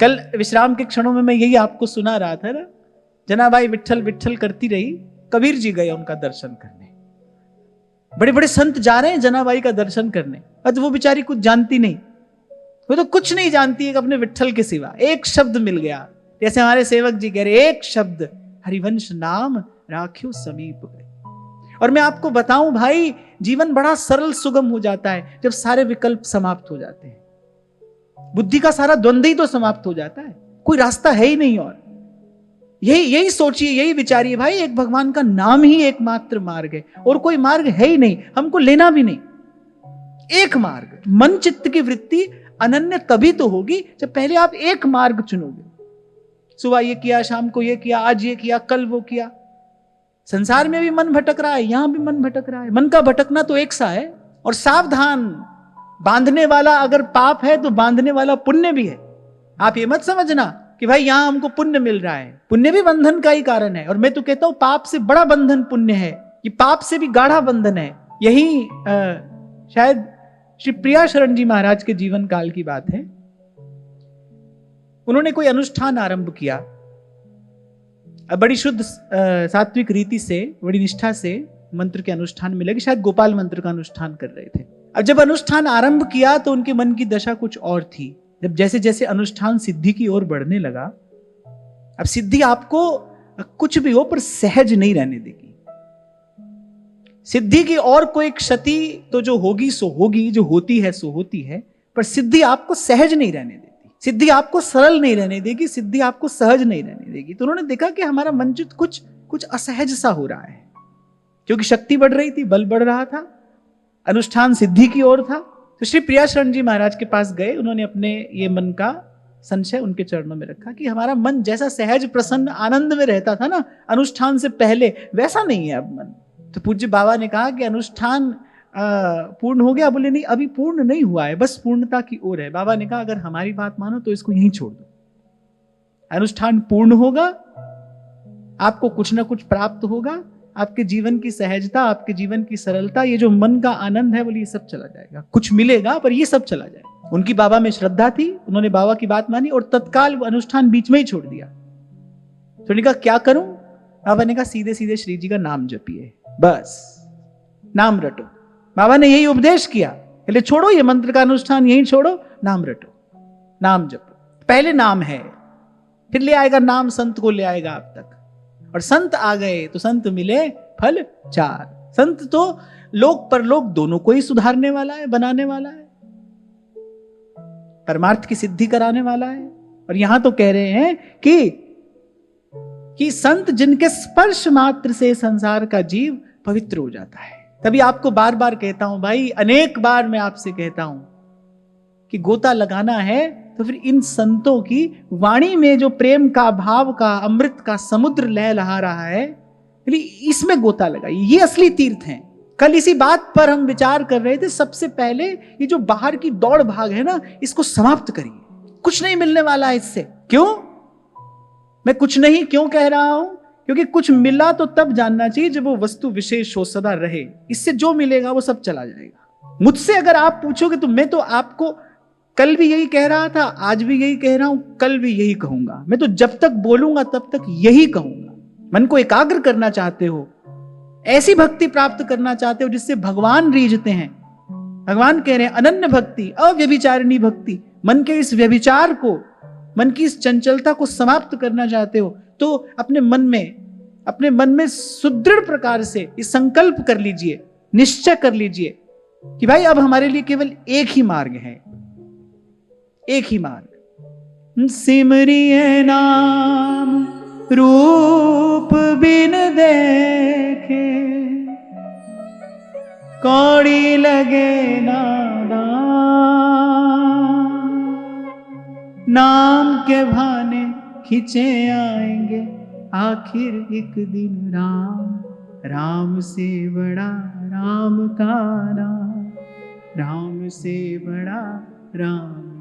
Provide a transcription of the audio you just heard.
कल विश्राम के क्षणों में मैं यही आपको सुना रहा था ना, जनाबाई विट्ठल विट्ठल करती रही, कबीर जी गए उनका दर्शन करने। बड़े बड़े संत जा रहे हैं जनाबाई का दर्शन करने, अब वो बेचारी कुछ जानती नहीं, वो तो कुछ नहीं जानती है अपने विट्ठल के सिवा। एक शब्द मिल गया, जैसे हमारे सेवक जी कह रहे, एक शब्द हरिवंश नाम राख्यो समीप गए। और मैं आपको बताऊं भाई, जीवन बड़ा सरल सुगम हो जाता है जब सारे विकल्प समाप्त हो जाते हैं। बुद्धि का सारा द्वंद्व ही तो समाप्त हो जाता है, कोई रास्ता है ही नहीं। और यही सोचिए, यही विचारिए भाई, एक भगवान का नाम ही एकमात्र मार्ग है और कोई मार्ग है ही नहीं, हमको लेना भी नहीं। एक मार्ग, मन चित्त की वृत्ति अनन्य तभी तो होगी जब पहले आप एक मार्ग चुनोगे। सुबह ये किया, शाम को ये किया, आज ये किया, कल वो किया। संसार में भी मन भटक रहा है, यहां भी मन भटक रहा है। मन का भटकना तो एक सा है। और सावधान, बांधने वाला अगर पाप है तो बांधने वाला पुण्य भी है। आप ये मत समझना कि भाई यहां हमको पुण्य मिल रहा है, पुण्य भी बंधन का ही कारण है। और मैं तो कहता हूं पाप से बड़ा बंधन पुण्य है, ये पाप से भी गाढ़ा बंधन है। यही शायद श्री प्रिया शरण जी महाराज के जीवन काल की बात है। उन्होंने कोई अनुष्ठान आरंभ किया, बड़ी शुद्ध सात्विक रीति से, बड़ी निष्ठा से मंत्र के अनुष्ठान में लगे, शायद गोपाल मंत्र का अनुष्ठान कर रहे थे। अब जब अनुष्ठान आरंभ किया तो उनके मन की दशा कुछ और थी। जब जैसे जैसे अनुष्ठान सिद्धि की ओर बढ़ने लगा, अब सिद्धि आपको कुछ भी हो पर सहज नहीं रहने देगी। सिद्धि की और कोई क्षति तो जो होगी सो होगी, जो होती है सो होती है, पर सिद्धि आपको सहज नहीं रहने देती, सिद्धि आपको सरल नहीं रहने देगी, सिद्धि आपको सहज नहीं रहने देगी। तो उन्होंने देखा कि हमारा मन चित्त कुछ असहज सा हो रहा है, क्योंकि शक्ति बढ़ रही थी, बल बढ़ रहा था, अनुष्ठान सिद्धि की ओर था। तो श्री प्रिया शरण जी महाराज के पास गए, उन्होंने अपने ये मन का संशय उनके चरणों में रखा कि हमारा मन जैसा सहज प्रसन्न आनंद में रहता था ना अनुष्ठान से पहले, वैसा नहीं है अब मन। तो पूज्य बाबा ने कहा कि अनुष्ठान पूर्ण हो गया? बोले नहीं, अभी पूर्ण नहीं हुआ है, बस पूर्णता की ओर है। बाबा ने कहा अगर हमारी बात मानो तो इसको यहीं छोड़ दो, अनुष्ठान पूर्ण होगा, आपको कुछ ना कुछ प्राप्त होगा, आपके जीवन की सहजता, आपके जीवन की सरलता, ये जो मन का आनंद है बोले ये सब चला जाएगा, कुछ मिलेगा पर ये सब चला जाएगा। उनकी बाबा में श्रद्धा थी, उन्होंने बाबा की बात मानी और तत्काल वो अनुष्ठान बीच में ही छोड़ दिया। तो उन्होंने कहा क्या करूं? बाबा ने कहा सीधे सीधे श्री जी का नाम जपिए, बस नाम रटो। बाबा ने यही उपदेश किया, पहले छोड़ो ये मंत्र का अनुष्ठान, यही छोड़ो, नाम रटो, नाम जपो। पहले नाम है, फिर ले आएगा नाम, संत को ले आएगा आप तक। और संत आ गए तो संत मिले फल चार। संत तो लोक परलोक दोनों को ही सुधारने वाला है, बनाने वाला है, परमार्थ की सिद्धि कराने वाला है। और यहां तो कह रहे हैं कि संत जिनके स्पर्श मात्र से संसार का जीव पवित्र हो जाता है। तभी आपको बार बार कहता हूं भाई, अनेक बार मैं आपसे कहता हूं कि गोता लगाना है तो फिर इन संतों की वाणी में जो प्रेम का, भाव का, अमृत का समुद्र लह लहा रहा है, इसमें गोता लगाइए, ये असली तीर्थ हैं। कल इसी बात पर हम विचार कर रहे थे। सबसे पहले ये जो बाहर की दौड़ भाग है ना, इसको समाप्त करिए, कुछ नहीं मिलने वाला है इससे। क्यों मैं कुछ नहीं क्यों कह रहा हूं? क्योंकि कुछ मिला तो तब जानना चाहिए जब वो वस्तु विशेष हो, सदा रहे। इससे जो मिलेगा वो सब चला जाएगा। मुझसे अगर आप पूछोगे तो मैं तो आपको कल भी यही कह रहा था, आज भी यही कह रहा हूं, कल भी यही कहूंगा। मैं तो जब तक बोलूंगा तब तक यही कहूंगा। मन को एकाग्र करना चाहते हो, ऐसी भक्ति प्राप्त करना चाहते हो जिससे भगवान रीझते हैं। भगवान कह रहे हैं अनन्य भक्ति, अव्यभिचारिणी भक्ति। मन के इस व्यभिचार को, मन की इस चंचलता को समाप्त करना चाहते हो तो अपने मन में सुदृढ़ प्रकार से ये संकल्प कर लीजिए, निश्चय कर लीजिए कि भाई अब हमारे लिए केवल एक ही मार्ग है, एक ही मार्ग। सिमरिए नाम रूप बिन देखे, कौड़ी लगे नादान, नाम के भाने खिंचे आएंगे आखिर एक दिन राम। राम से बड़ा राम का नाम, राम से बड़ा राम